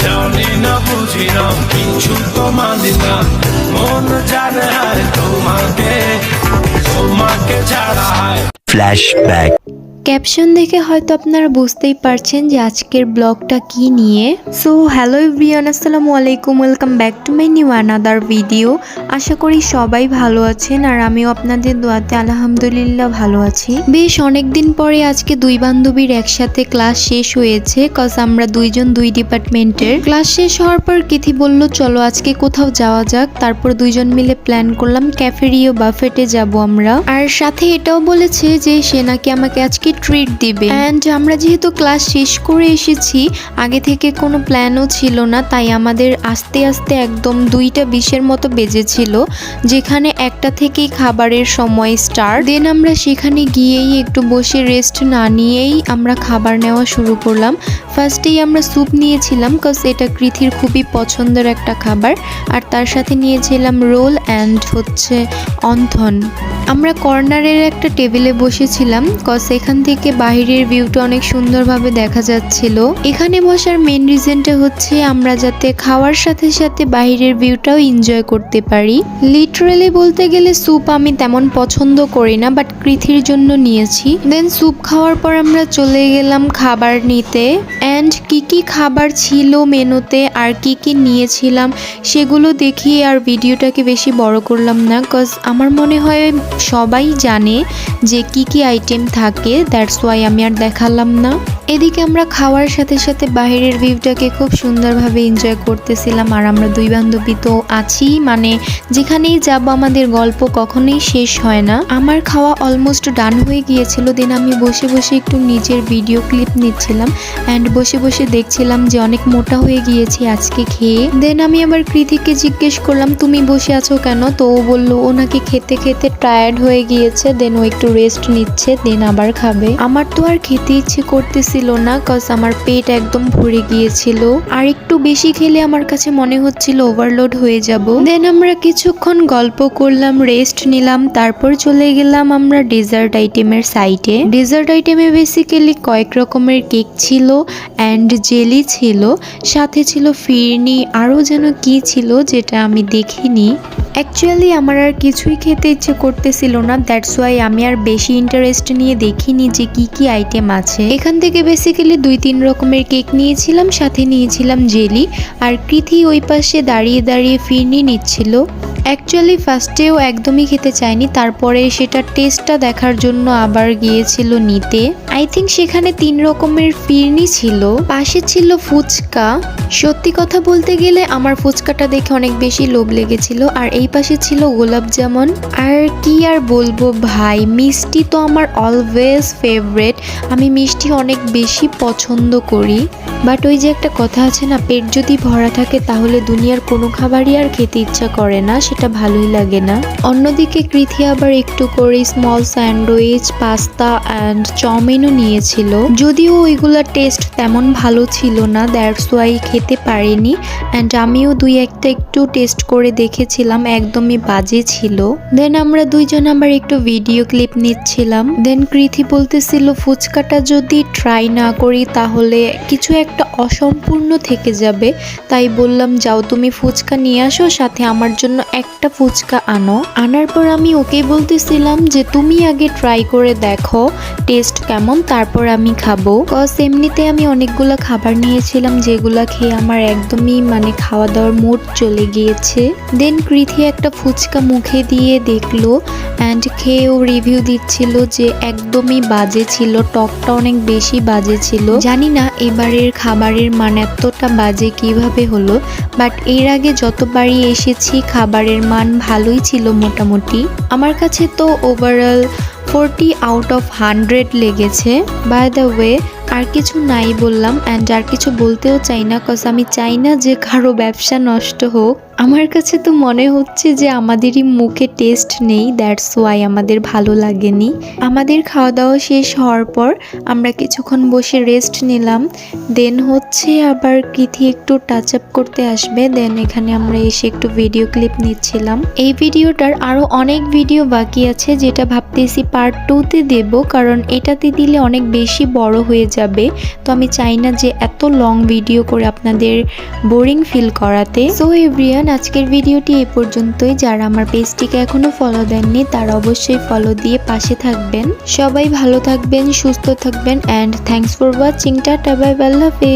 জানি না বুঝি না কিছু তো মানি না মন জানে তোমাকে তোমাকে ছাড়া ফ্ল্যাশব্যাক। ক্যাপশন দেখে হয়তো আপনারা বুঝতেই পারছেন যে আজকের ব্লগটা কি নিয়ে। সো হ্যালো এভরিওয়ান, আসসালামু আলাইকুম, welcome back to my new another video. আশা করি সবাই ভালো আছেন আর আমিও আপনাদের দোয়াতে আলহামদুলিল্লাহ ভালো আছি। বেশ অনেকদিন পরে আজকে দুই বান্ধবীর একসাথে ক্লাস শেষ হয়েছে, কজ আমরা দুইজন দুই ডিপার্টমেন্টের। ক্লাস শেষ হওয়ার পর কিথি বলল চলো আজকে কোথাও যাওয়া যাক। তারপর দুইজন মিলে প্ল্যান করলাম ক্যাফেরিও বাফেটে যাব আমরা। আর সাথে এটাও বলেছে যে সে নাকি আমাকে আজকে ট্রিট দিবে। অ্যান্ড আমরা যেহেতু ক্লাস শেষ করে এসেছি, আগে থেকে কোনো প্ল্যানও ছিল না, তাই আমাদের আস্তে আস্তে একদম 2:20 মতো বেজেছিল, যেখানে 1টা থেকেই খাবারের সময় স্টার্ট। দেন আমরা সেখানে গিয়েই একটু বসে রেস্ট না নিয়েই আমরা খাবার নেওয়া শুরু করলাম। ফার্স্টেই আমরা স্যুপ নিয়েছিলাম, কজ এটা কৃথির খুবই পছন্দের একটা খাবার। আর তার সাথে নিয়েছিলাম রোল অ্যান্ড হচ্ছে অন্থন। আমরা কর্নারের একটা টেবিলে বসেছিলাম, কজ এখান থেকে বাহিরের ভিউটা অনেক সুন্দরভাবে দেখা যাচ্ছিল। এখানে বসার মেন রিজনটা হচ্ছে আমরা যাতে খাওয়ার সাথে সাথে বাহিরের ভিউটাও এনজয় করতে পারি। লিটারালি বলতে গেলে স্যুপ আমি তেমন পছন্দ করি না, বাট কৃথির জন্য নিয়েছি। দেন স্যুপ খাওয়ার পর আমরা চলে গেলাম খাবার নিতে। অ্যান্ড কি খাবার ছিল মেনুতে আর কি নিয়েছিলাম সেগুলো দেখিয়ে আর ভিডিওটাকে বেশি বড় করলাম না, কজ আমার মনে হয় সবাই জানে যে কি আইটেম থাকে, দ্যাটস ওয়াই আমি আর দেখালাম না। এদিকে আমরা খাওয়ার সাথে সাথে বাইরের ভিউটাকে খুব সুন্দরভাবে এনজয় করতেছিলাম। আর আমরা দুই বান্ধবী তো আছি, মানে যেখানেই যাব আমাদের গল্প কখনোই শেষ হয় না। আমার খাওয়া অলমোস্ট ডান হয়ে গিয়েছিল। দেন আমি বসে বসে একটু নিজের ভিডিও ক্লিপ নিচ্ছিলাম অ্যান্ড বসে বসে দেখছিলাম যে অনেক মোটা হয়ে গিয়েছি আজকে খেয়ে। দেন আমি আবার কৃতিকে জিজ্ঞেস করলাম তুমি বসে আছো কেন, তো ও বললো ও নাকি খেতে খেতে টায়ার্ড হয়ে গিয়েছে, দেন ও একটু রেস্ট নিচ্ছে, দেন আবার খাবে। আমার তো আর খেতে ইচ্ছে করতেছিল না, কজ আমার পেট একদম ভরে গিয়েছিল। আর একটু বেশি খেলে আমার কাছে মনে হচ্ছিল ওভারলোড হয়ে যাব। দেন আমরা কিছুক্ষণ গল্প করলাম, রেস্ট নিলাম, তারপর চলে গেলাম আমরা ডেজার্ট আইটেমের সাইডে। ডেজার্ট আইটেমে বেসিক্যালি কয়েক রকমের কেক ছিল অ্যান্ড জেলি ছিল, সাথে ছিল ফিরনি, আরও যেন কি ছিল যেটা আমি দেখিনি। অ্যাকচুয়ালি আমার আর কিছুই খেতে ইচ্ছে করতেছিল না, দ্যাটস ওয়াই আমি আর বেশি ইন্টারেস্ট নিয়ে দেখিনি যে কি আইটেম আছে। এখান থেকে বেসিক্যালি 2-3 রকমের কেক নিয়েছিলাম, সাথে নিয়েছিলাম জেলি। আর কৃথি ওই পাশে দাঁড়িয়ে দাঁড়িয়ে ফিরনি নিচ্ছিল। অ্যাকচুয়ালি ফার্স্টেও একদমই খেতে চায়নি, তারপরে সেটা টেস্টটা দেখার জন্য আবার গিয়েছিল নিতে। আই থিঙ্ক সেখানে 3 রকমের ফিরনি ছিল, পাশে ছিল ফুচকা। সত্যি কথা বলতে গেলে আমার ফুচকাটা দেখে অনেক বেশি লোভ লেগেছিল। আর এই পাশে ছিল গোলাপ জামুন। আর কি আর বলবো ভাই, মিষ্টি তো আমার অলওয়েজ ফেভারিট, আমি মিষ্টি অনেক বেশি পছন্দ করি। বাট ওই যে একটা কথা আছে না, পেট যদি ভরা থাকে তাহলে দুনিয়ার কোনো খাবারই আর খেতে ইচ্ছা করে না, সেটা ভালোই লাগে না। অন্যদিকে কৃথি আবার একটু করে স্মল স্যান্ডউইচ, পাস্তা অ্যান্ড চাউমিনও নিয়েছিল, যদিও ওইগুলোর টেস্ট তেমন ভালো ছিল না, দ্যাটস ওয়াই খেতে পারিনি। অ্যান্ড আমিও 2-1টা একটু টেস্ট করে দেখেছিলাম, একদমই বাজে ছিল। দেন আমরা দুইজন আবার একটু ভিডিও ক্লিপ নিচ্ছিলাম। দেন কৃথি বলতেছিল ফুচকাটা যদি ট্রাই না করি তাহলে কিছু একটা অসম্পূর্ণ থেকে যাবে, তাই বললাম যাও তুমি ফুচকা নিয়ে আসো, সাথে আমার জন্য একটা ফুচকা আনো। আনার পর আমি ওকে বলতেছিলাম যে তুমি আগে ট্রাই করে দেখো টেস্ট কেমন, তারপর আমি খাবো। কজ এমনিতে আমি অনেকগুলো খাবার নিয়েছিলাম যেগুলা খেয়ে আমার একদমই মানে খাওয়া দাওয়ার মুড চলে গিয়েছে। দেন কৃথি একটা ফুচকা মুখে দিয়ে দেখলো অ্যান্ড খেয়েও রিভিউ দিচ্ছিল যে একদমই বাজে ছিল, টকটা অনেক বেশি বাজে ছিল। জানি না এবারের খাবারের মান এতটা বাজে কিভাবে হলো, বাট এর আগে যতবারই এসেছি খাবারের মান ভালোই ছিল মোটামুটি। আমার কাছে তো ওভারঅল 40 আউট অফ 100 লেগেছে। বাই দ্য ওয়ে আর কিছু নাই বললাম, অ্যান্ড আর কিছু বলতেও চাই না, কজ আমি চাই না যে কারো ব্যবসা নষ্ট হোক। আমার কাছে তো মনে হচ্ছে যে আমাদেরই মুখে টেস্ট নেই, দ্যাটস ওয়াই আমাদের ভালো লাগেনি। আমাদের খাওয়া দাওয়া শেষ হওয়ার পর আমরা কিছুক্ষণ বসে রেস্ট নিলাম। দেন হচ্ছে আবার কৃথি একটু টাচ আপ করতে আসবে, দেন এখানে আমরা এসে একটু ভিডিও ক্লিপ নিচ্ছিলাম। এই ভিডিওটার আরও অনেক ভিডিও বাকি আছে, যেটা ভাবতেছি পার্ট 2-তে দেব, কারণ এটাতে দিলে অনেক বেশি বড় হয়ে যাবে। যাবে। তো আমি চাই না যে এত লং ভিডিও করে আপনাদের বোরিং ফিল করাতে। সো এভরিওয়ান, আজকের ভিডিওটি এই পর্যন্তই। যারা আমার পেজটিকে এখনো ফলো দেননি তারা অবশ্যই ফলো দিয়ে পাশে থাকবেন। সবাই ভালো থাকবেন, সুস্থ থাকবেন, and thanks for watching. Tata, bye bye, আল্লাহ হাফেজ।